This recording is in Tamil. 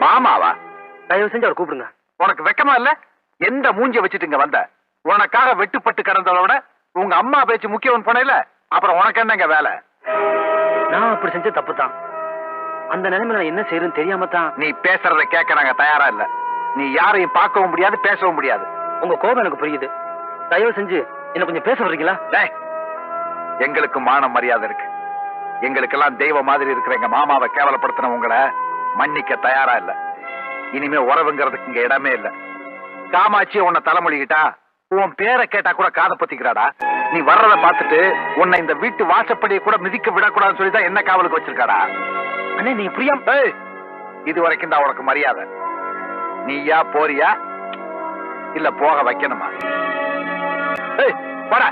மாமாவா? தயவு செஞ்சு அவர் கூப்பிடுங்க. உனக்கு வெக்கமா இல்ல? எந்த மூஞ்சிய வச்சுட்டு இங்க வந்த? உனக்காக வெட்டுப்பட்டு கிடந்தவளை விட உங்க அம்மா பேச்சு முக்கியம் போனேல, அப்புறம் உனக்கு என்னங்க வேலை? நான் அப்படி செஞ்ச தப்பு தான். அந்த நிலைமை நான் என்ன செய்யறேன்னு தெரியாம தான். நீ பேசுறத கேட்க நாங்க தயாரா இல்ல. நீ யாரையும் பார்க்கவும் முடியாது, பேசவும் முடியாது. உங்க கோபம் எனக்கு புரியுது. தயவு செஞ்சு என்ன கொஞ்சம் பேச வர்றீங்களா? எங்களுக்கு மான மரியாதை இருக்கு. எங்களுக்கெல்லாம் தெய்வ மாதிரி இருக்கிற எங்க மாமாவை கேவலப்படுத்தின உங்களை மன்னிக்க தயாரா இல்ல. இனிமே உறவுங்கிறதுக்கு இங்க இடமே இல்ல. காமாட்சி உன்னை தலைமொழிகிட்டா உன் பேரை கேட்டா கூட காதை பத்திக்கிறாடா. நீ வர்றத பார்த்துட்டு உன்னை இந்த வீட்டு வாசப்படியை கூட மிதிக்க விடக்கூடாதுன்னு சொல்லிதான் என்ன காவலுக்கு வச்சிருக்காடா. அண்ணே நீங்க புரியாம. இது வரைக்கும் தான் உனக்கு மரியாதை. நீயா போறியா இல்ல போக வைக்கணுமா? போடா.